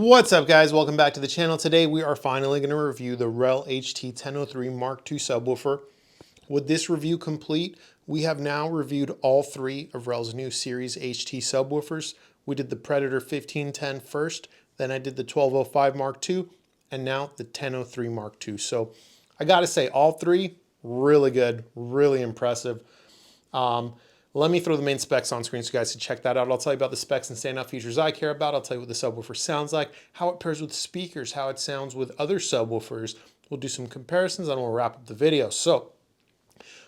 What's up, guys? Welcome back to the channel. Today we are finally going to review the REL HT-1003 Mark II subwoofer. With this review complete, we have now reviewed all three of REL's new series HT subwoofers. We did the Predator 1510 first, then I did the 1205 Mark II, and now the 1003 Mark II. So I gotta say, all three really good, really impressive. Let me throw the main specs on screen so you guys can check that out. I'll tell you about the specs and standout features I care about. I'll tell you what the subwoofer sounds like, how it pairs with speakers, how it sounds with other subwoofers. We'll do some comparisons and we'll wrap up the video. So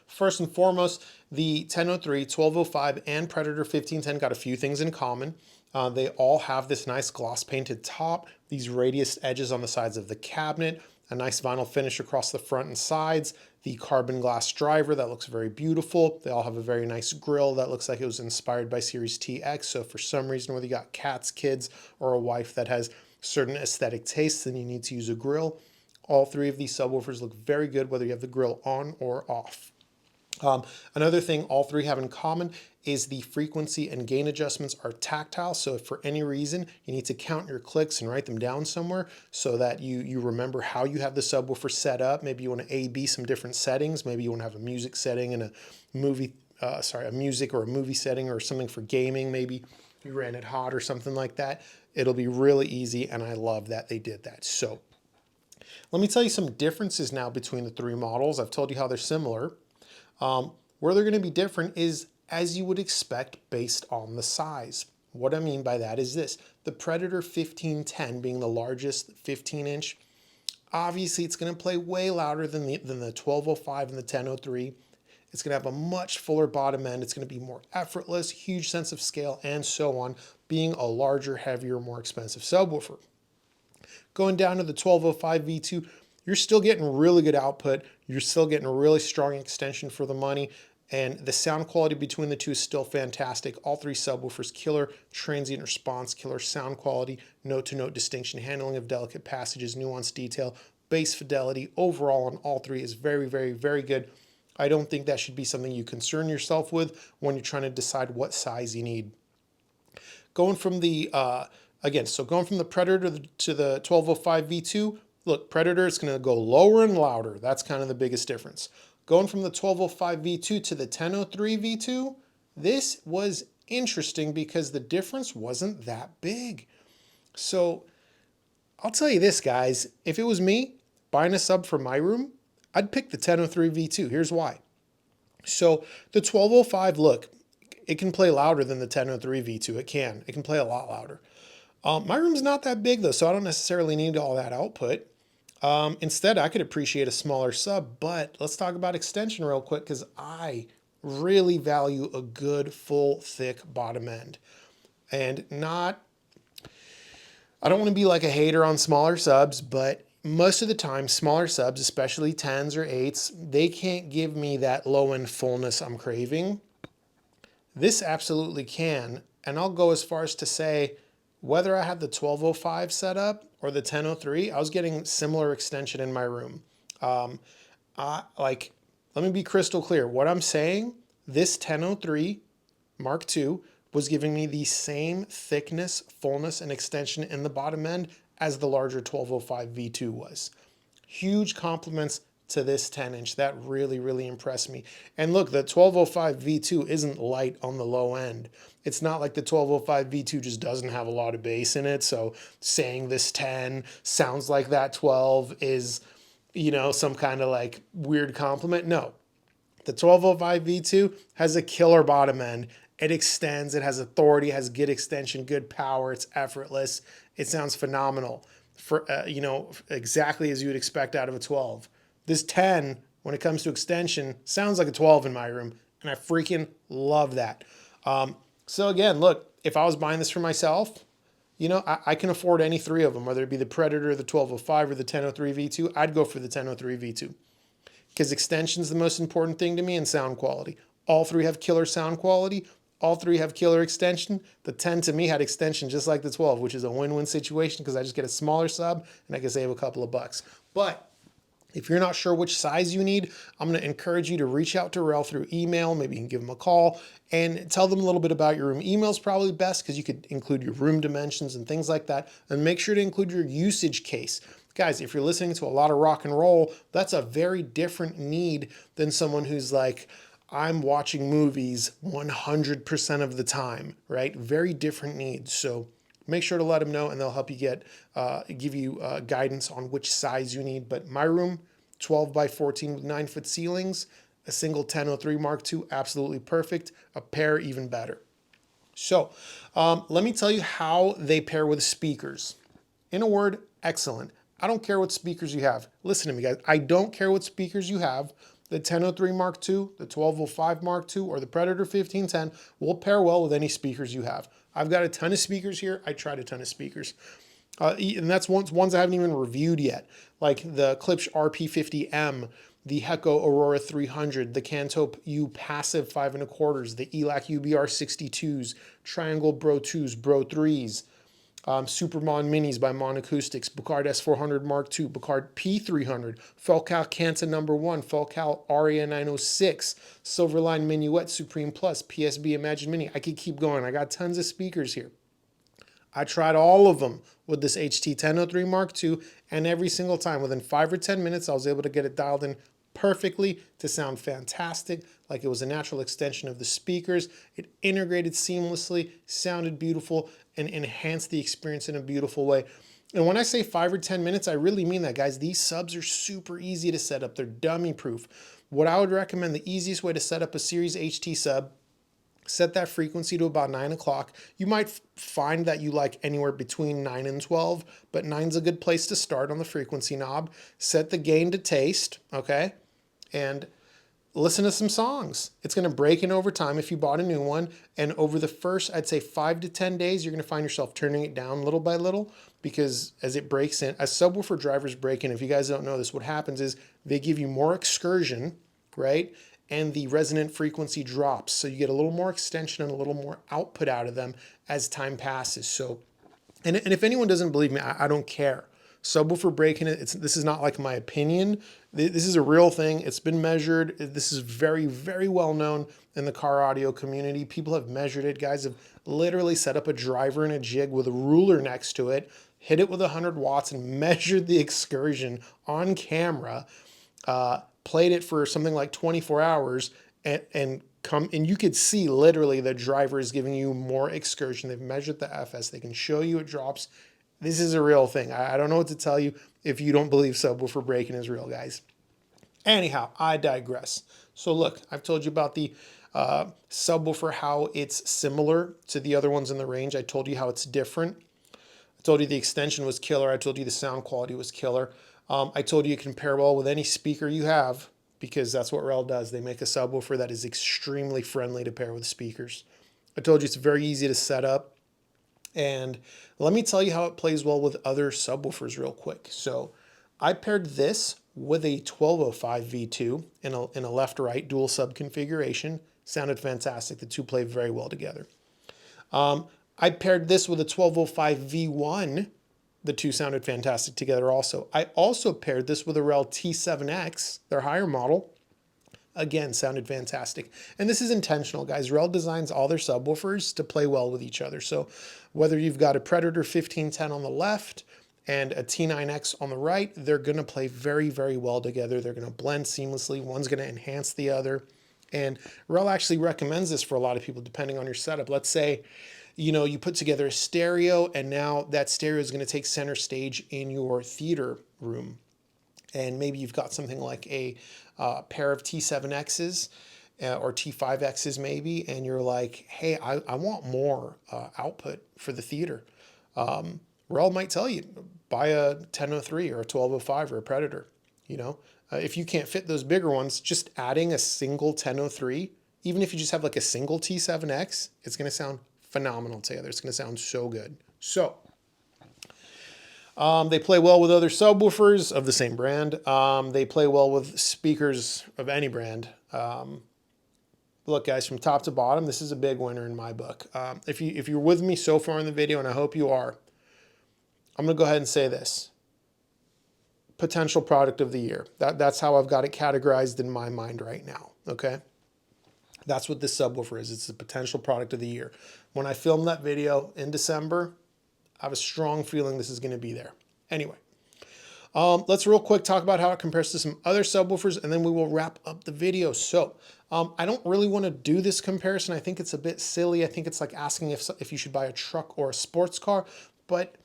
first and foremost, the 1003, 1205, and Predator 1510 got a few things in common. They all have this nice gloss painted top, these radius edges on the sides of the cabinet, a nice vinyl finish across the front and sides, the carbon glass driver that looks very beautiful. They all have a very nice grille that looks like it was inspired by Series TX. So for some reason, whether you got cats, kids, or a wife that has certain aesthetic tastes, then you need to use a grille. All three of these subwoofers look very good, whether you have the grille on or off. Another thing all three have in common is the frequency and gain adjustments are tactile. So if for any reason you need to count your clicks and write them down somewhere so that you remember how you have the subwoofer set up. Maybe you want to A/B some different settings. Maybe you want to have a music setting and a music or a movie setting or something for gaming. Maybe you ran it hot or something like that. It'll be really easy, and I love that they did that. So let me tell you some differences now between the three models. I've told you how they're similar. Where they're going to be different is as you would expect based on the size. What I mean by that is this: the Predator 1510 being the largest 15-inch, obviously it's going to play way louder than the 1205 and the 1003. It's going to have a much fuller bottom end. It's going to be more effortless, huge sense of scale, and so on, being a larger, heavier, more expensive subwoofer. Going down to the 1205 V2, you're still getting really good output. You're still getting a really strong extension for the money. And the sound quality between the two is still fantastic. All three subwoofers, killer transient response, killer sound quality, note-to-note distinction, handling of delicate passages, nuanced detail, bass fidelity. Overall on all three is very, very, very good. I don't think that should be something you concern yourself with when you're trying to decide what size you need. Going from the, going from the Predator to the 1205 V2, look, Predator is going to go lower and louder. That's kind of the biggest difference. Going from the 1205 V2 to the 1003 V2, this was interesting because the difference wasn't that big. So I'll tell you this, guys, if it was me buying a sub for my room, I'd pick the 1003 V2. Here's why. So the 1205, look, it can play louder than the 1003 V2. It can play a lot louder. My room's not that big though, so I don't necessarily need all that output. Instead, I could appreciate a smaller sub, but let's talk about extension real quick because I really value a good, full, thick bottom end. And I don't want to be like a hater on smaller subs, but most of the time, smaller subs, especially 10s or 8s, they can't give me that low-end fullness I'm craving. This absolutely can, and I'll go as far as to say, whether I had the 1205 set up or the 1003, I was getting similar extension in my room. Let me be crystal clear. What I'm saying, this 1003 Mark II was giving me the same thickness, fullness, and extension in the bottom end as the larger 1205 V2 was. Huge compliments to this 10-inch. That really, really impressed me. And look, the 1205 V2 isn't light on the low end. It's not like the 1205 V2 just doesn't have a lot of bass in it. So saying this 10 sounds like that 12 is, some kind of like weird compliment. No, the 1205 V2 has a killer bottom end. It extends, it has authority, it has good extension, good power, it's effortless. It sounds phenomenal for, exactly as you would expect out of a 12. This 10, when it comes to extension, sounds like a 12 in my room, and I freaking love that. So again, look, if I was buying this for myself, I can afford any three of them, whether it be the Predator, the 1205, or the 1003 V2, I'd go for the 1003 V2. Because extension is the most important thing to me and sound quality. All three have killer sound quality. All three have killer extension. The 10 to me had extension just like the 12, which is a win-win situation because I just get a smaller sub and I can save a couple of bucks. But If you're not sure which size you need, I'm going to encourage you to reach out to REL through email. Maybe you can give them a call and tell them a little bit about your room. Email's probably best because you could include your room dimensions and things like that. And make sure to include your usage case. Guys, if you're listening to a lot of rock and roll, that's a very different need than someone who's like, I'm watching movies 100% of the time, right? Very different needs. So make sure to let them know and they'll help you give you guidance on which size you need. But my room, 12 by 14 with 9-foot ceilings, a single 1003 Mark II, absolutely perfect. A pair, even better. So let me tell you how they pair with speakers. In a word, excellent. I don't care what speakers you have. Listen to me, guys. I don't care what speakers you have. The 1003 Mark II, the 1205 Mark II, or the Predator 1510 will pair well with any speakers you have. I've got a ton of speakers here. I tried a ton of speakers. And that's ones I haven't even reviewed yet, like the Klipsch RP50M, the Hecko Aurora 300, the Cantope U Passive 5 1/4s, the ELAC UBR 62s, Triangle Bro 2s, Bro 3s, Supermon Minis by Mon Acoustics, Bucard S400 Mark II, Bucard P300, Felcal Canta No. 1, Felcal Aria 906, Silverline Minuet Supreme Plus, PSB Imagine Mini. I could keep going. I got tons of speakers here. I tried all of them with this HT-1003 Mark II, and every single time, within 5 or 10 minutes, I was able to get it dialed in perfectly to sound fantastic, like it was a natural extension of the speakers. It integrated seamlessly, sounded beautiful, and enhanced the experience in a beautiful way. And when I say 5 or 10 minutes, I really mean that, guys. These subs are super easy to set up. They're dummy proof. What I would recommend, the easiest way to set up a Series HT sub, set that frequency to about 9 o'clock. You might find that you like anywhere between 9 and 12, but 9's a good place to start on the frequency knob. Set the gain to taste, okay? And listen to some songs. It's going to break in over time if you bought a new one. And over the first, I'd say 5 to 10 days, you're going to find yourself turning it down little by little, because as it breaks in, as subwoofer drivers break in, if you guys don't know this, what happens is they give you more excursion, right? And the resonant frequency drops. So you get a little more extension and a little more output out of them as time passes. So, and if anyone doesn't believe me, I don't care. Subwoofer breaking it, this is not like my opinion. This is a real thing. It's been measured. This is very, very well known in the car audio community. People have measured it. Guys have literally set up a driver and a jig with a ruler next to it, hit it with 100 watts and measured the excursion on camera, played it for something like 24 hours and you could see literally the driver is giving you more excursion. They've measured the FS. They can show you it drops. This is a real thing. I don't know what to tell you if you don't believe subwoofer breaking is real, guys. Anyhow, I digress. So look, I've told you about the subwoofer, how it's similar to the other ones in the range. I told you how it's different. I told you the extension was killer. I told you the sound quality was killer. I told you it can pair well with any speaker you have, because that's what REL does. They make a subwoofer that is extremely friendly to pair with speakers. I told you it's very easy to set up. And let me tell you how it plays well with other subwoofers real quick. So I paired this with a 1205 V2 in a left-right dual sub configuration. Sounded fantastic. The two play very well together. I paired this with a 1205 V1. The two sounded fantastic together also. I also paired this with a REL T7X, their higher model. Again, sounded fantastic. And this is intentional, guys. REL designs all their subwoofers to play well with each other. So whether you've got a Predator 1510 on the left and a T9X on the right, they're going to play very, very well together. They're going to blend seamlessly. One's going to enhance the other. And REL actually recommends this for a lot of people, depending on your setup. Let's say, you know, you put together a stereo, and now that stereo is going to take center stage in your theater room. And maybe you've got something like a pair of T7Xs or T5Xs maybe, and you're like, hey, I want more output for the theater. REL might tell you, buy a 1003 or a 1205 or a Predator. You know, if you can't fit those bigger ones, just adding a single 1003, even if you just have like a single T7X, it's going to sound phenomenal together. It's going to sound so good. So they play well with other subwoofers of the same brand. They play well with speakers of any brand. Look, guys, from top to bottom, this is a big winner in my book. If you're with me so far in the video, and I hope you are, I'm going to go ahead and say this. potential product of the year. That's how I've got it categorized in my mind right now, okay? That's what this subwoofer is. It's the potential product of the year. When I filmed that video in December, I have a strong feeling this is going to be there. Anyway, let's real quick talk about how it compares to some other subwoofers, and then we will wrap up the video. So I don't really want to do this comparison. I think it's a bit silly. I think it's like asking if you should buy a truck or a sports car, but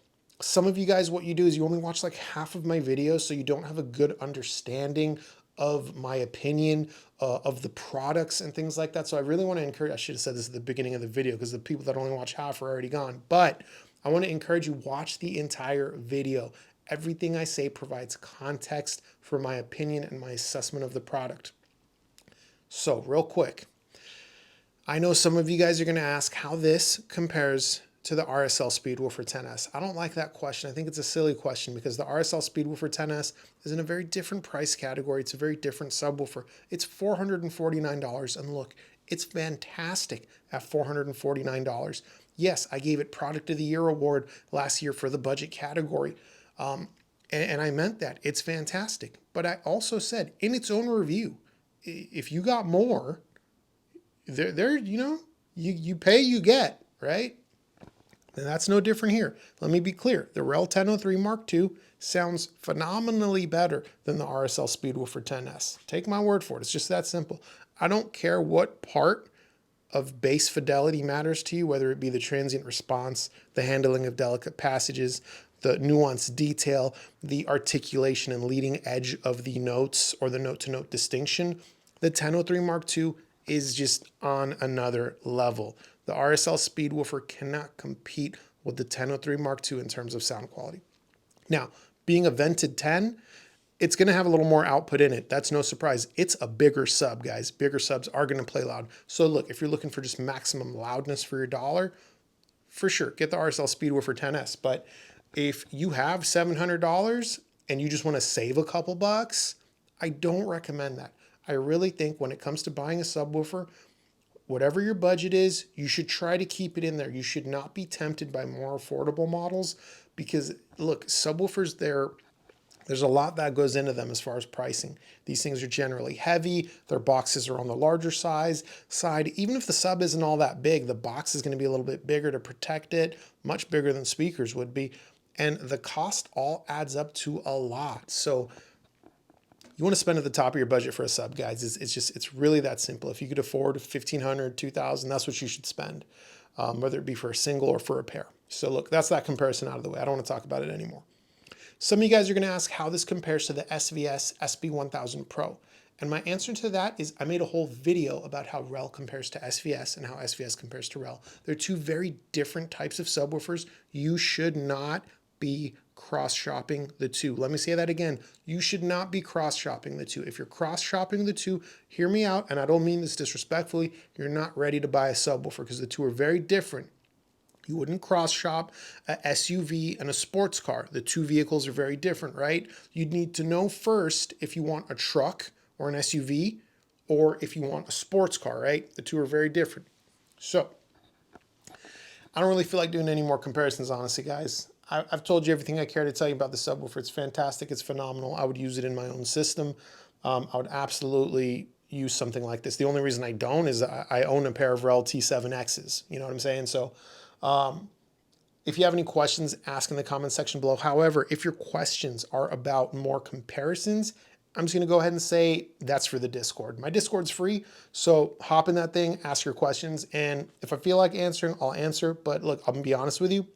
some of you guys, what you do is you only watch like half of my videos, so you don't have a good understanding of my opinion of the products and things like that. So I really want to encourage, I should have said this at the beginning of the video because the people that only watch half are already gone, but I want to encourage you, watch the entire video. Everything I say provides context for my opinion and my assessment of the product. So real quick, I know some of you guys are going to ask how this compares to the RSL Speedwoofer 10S. I don't like that question. I think it's a silly question because the RSL Speedwoofer 10S is in a very different price category. It's a very different subwoofer. It's $449, and look, it's fantastic at $449. Yes, I gave it Product of the Year award last year for the budget category, and I meant that. It's fantastic. But I also said in its own review, if you got more, you pay, you get, right? And that's no different here. Let me be clear. The REL 1003 Mark II sounds phenomenally better than the RSL Speedwoofer 10S. Take my word for it. It's just that simple. I don't care what part of bass fidelity matters to you, whether it be the transient response, the handling of delicate passages, the nuanced detail, the articulation and leading edge of the notes, or the note-to-note distinction. The 1003 Mark II is just on another level. The RSL Speedwoofer cannot compete with the 1003 Mark II in terms of sound quality. Now, being a vented 10, it's going to have a little more output in it. That's no surprise. It's a bigger sub, guys. Bigger subs are going to play loud. So look, if you're looking for just maximum loudness for your dollar, for sure, get the RSL Speedwoofer 10S. But if you have $700 and you just want to save a couple bucks, I don't recommend that. I really think when it comes to buying a subwoofer, whatever your budget is, you should try to keep it in there. You should not be tempted by more affordable models because, look, subwoofers, there's a lot that goes into them as far as pricing. These things are generally heavy. Their boxes are on the larger side. Even if the sub isn't all that big, the box is going to be a little bit bigger to protect it, much bigger than speakers would be. And the cost all adds up to a lot. So you want to spend at the top of your budget for a sub, guys. It's really that simple. If you could afford $1,500, $2,000, that's what you should spend, whether it be for a single or for a pair. So look, that's that comparison out of the way. I don't want to talk about it anymore. Some of you guys are going to ask how this compares to the SVS SB1000 Pro. And my answer to that is I made a whole video about how REL compares to SVS and how SVS compares to REL. They're two very different types of subwoofers. You should not be cross-shopping the two. Let me say that again. You should not be cross-shopping the two. If you're cross-shopping the two, hear me out, and I don't mean this disrespectfully, you're not ready to buy a subwoofer because the two are very different. You wouldn't cross-shop a SUV and a sports car. The two vehicles are very different, right? You'd need to know first if you want a truck or an SUV or if you want a sports car, right? The two are very different. So I don't really feel like doing any more comparisons, honestly, guys. I've told you everything I care to tell you about the subwoofer. It's fantastic. It's phenomenal. I would use it in my own system. I would absolutely use something like this. The only reason I don't is I own a pair of REL T7Xs. You know what I'm saying? So if you have any questions, ask in the comment section below. However, if your questions are about more comparisons, I'm just going to go ahead and say that's for the Discord. My Discord's free, so hop in that thing, ask your questions, and if I feel like answering, I'll answer. But look, I'm going to be honest with you.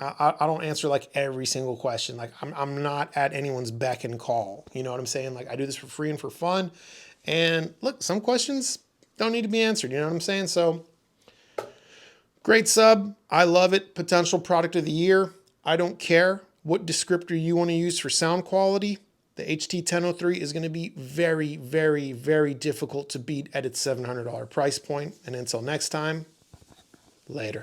I don't answer like every single question. Like I'm not at anyone's beck and call. You know what I'm saying? Like I do this for free and for fun. And look, some questions don't need to be answered. You know what I'm saying? So great sub. I love it. Potential product of the year. I don't care what descriptor you want to use for sound quality. The HT-1003 is going to be very, very, very difficult to beat at its $700 price point. And until next time, later.